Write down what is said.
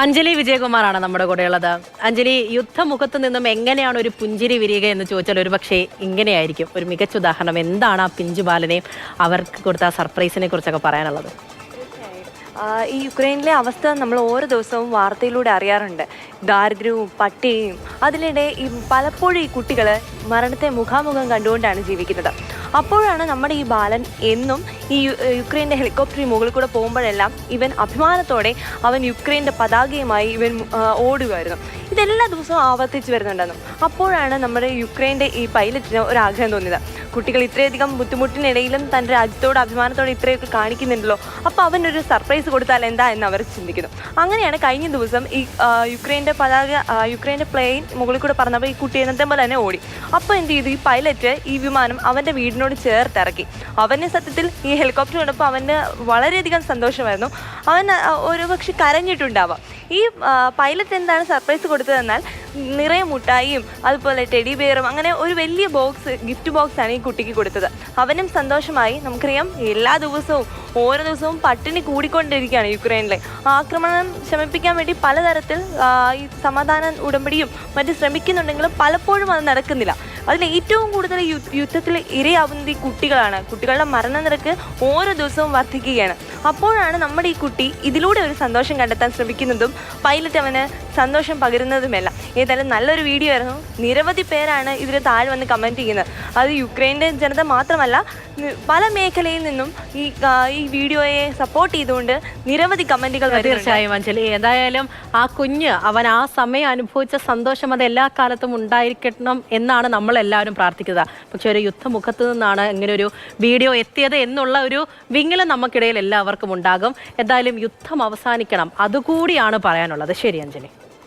അഞ്ജലി വിജയകുമാറാണ് നമ്മുടെ കൂടെയുള്ളത്. അഞ്ജലി, യുദ്ധമുഖത്ത് നിന്നും എങ്ങനെയാണ് ഒരു പുഞ്ചിരി വിരിയുക എന്ന് ചോദിച്ചാൽ ഒരു പക്ഷേ ഇങ്ങനെയായിരിക്കും. ഒരു മികച്ച ഉദാഹരണം. എന്താണ് ആ പിഞ്ചു ബാലനെയും അവർക്ക് കൊടുത്ത ആ സർപ്രൈസിനെ കുറിച്ചൊക്കെ പറയാനുള്ളത്? ഈ യുക്രൈനിലെ അവസ്ഥ നമ്മൾ ഓരോ ദിവസവും വാർത്തയിലൂടെ അറിയാറുണ്ട്. ദാരിദ്ര്യവും പട്ടിണിയും. അതിനിടെ പലപ്പോഴും ഈ കുട്ടികൾ മരണത്തെ മുഖാമുഖം കണ്ടുകൊണ്ടാണ് ജീവിക്കുന്നത്. അപ്പോഴാണ് നമ്മുടെ ഈ ബാലൻ എന്നും ഈ യുക്രൈൻ്റെ ഹെലികോപ്റ്ററിന് മുകളിൽ കൂടെ പോകുമ്പോഴെല്ലാം ഇവൻ അഭിമാനത്തോടെ അവൻ യുക്രൈൻ്റെ പതാകയുമായി ഇവൻ ഓടുകയായിരുന്നു. ഇതെല്ലാ ദിവസവും ആവർത്തിച്ച് വരുന്നുണ്ടെന്നും. അപ്പോഴാണ് നമ്മുടെ യുക്രൈൻ്റെ ഈ പൈലറ്റിന് ഒരാഗ്രഹം തോന്നിയത്. കുട്ടികൾ ഇത്രയധികം ബുദ്ധിമുട്ടിനിടയിലും തൻ്റെ രാജ്യത്തോട് അഭിമാനത്തോടെ ഇത്രയൊക്കെ കാണിക്കുന്നുണ്ടല്ലോ, അപ്പോൾ അവനൊരു സർപ്രൈസ് കൊടുത്താൽ എന്താ എന്ന് അവർ ചിന്തിക്കുന്നു. അങ്ങനെയാണ് കഴിഞ്ഞ ദിവസം ഈ യുക്രൈൻ്റെ പ്ലെയിൻ മുകളിൽ കൂടെ പറഞ്ഞപ്പോൾ ഈ കുട്ടി എന്നത്തെ പോലെ തന്നെ ഓടി. അപ്പോൾ എന്ത് ചെയ്തു, ഈ പൈലറ്റ് ഈ വിമാനം അവൻ്റെ വീടിനോട് ചേർത്തിറക്കി. അവന് സത്യത്തിൽ ഈ ഹെലികോപ്റ്റർ കണ്ടപ്പോൾ അവന് വളരെയധികം സന്തോഷമായിരുന്നു. അവൻ ഒരു പക്ഷെ കരഞ്ഞിട്ടുണ്ടാവാം. ഈ പൈലറ്റ് എന്താണ് സർപ്രൈസ് കൊടുത്തതെന്നാൽ നിറയെ മുട്ടായിയും അതുപോലെ ടെഡി ബെയറും അങ്ങനെ ഒരു വലിയ ഗിഫ്റ്റ് ബോക്സാണ് ഈ കുട്ടിക്ക് കൊടുത്തത്. അവനും സന്തോഷമായി. നമുക്കറിയാം, എല്ലാ ദിവസവും ഓരോ ദിവസവും പട്ടിണി കൂടിക്കൊണ്ടിരിക്കുകയാണ് യുക്രൈനിലെ. ആക്രമണം ശമിപ്പിക്കാൻ വേണ്ടി പലതരത്തിൽ ഈ സമാധാന ഉടമ്പടിയും മറ്റും ശ്രമിക്കുന്നുണ്ടെങ്കിലും പലപ്പോഴും അത് നടക്കുന്നില്ല. അതിൽ ഏറ്റവും കൂടുതൽ യുദ്ധത്തിൽ ഇരയാവുന്നത് ഈ കുട്ടികളാണ്. കുട്ടികളുടെ മരണനിരക്ക് ഓരോ ദിവസവും വർദ്ധിക്കുകയാണ്. അപ്പോഴാണ് നമ്മുടെ ഈ കുട്ടി ഇതിലൂടെ ഒരു സന്തോഷം കണ്ടെത്താൻ ശ്രമിക്കുന്നതും പൈലറ്റ് അവന് സന്തോഷം പകരുന്നതുമെല്ലാം. ഏതായാലും നല്ലൊരു വീഡിയോ ആയിരുന്നു. നിരവധി പേരാണ് ഇതിന് താഴെ വന്ന് കമൻറ്റ് ചെയ്യുന്നത്. അത് യുക്രൈൻ്റെ ജനത മാത്രമല്ല, പല മേഖലയിൽ നിന്നും ഈ വീഡിയോയെ സപ്പോർട്ട് ചെയ്തുകൊണ്ട് നിരവധി കമൻറ്റുകൾ. തീർച്ചയായും അഞ്ജലി, ഏതായാലും ആ കുഞ്ഞ് അവൻ ആ സമയം അനുഭവിച്ച സന്തോഷം അത് എല്ലാ കാലത്തും ഉണ്ടായിരിക്കണം എന്നാണ് നമ്മളെല്ലാവരും പ്രാർത്ഥിക്കുന്നത്. പക്ഷെ ഒരു യുദ്ധമുഖത്ത് നിന്നാണ് ഇങ്ങനെ ഒരു വീഡിയോ എത്തിയത് എന്നുള്ള ഒരു വിങ്ങലും നമുക്കിടയിൽ എല്ലാവർക്കും ഉണ്ടാകും. എന്തായാലും യുദ്ധം അവസാനിക്കണം, അതുകൂടിയാണ് പറയാനുള്ളത്. ശരി അഞ്ജലി.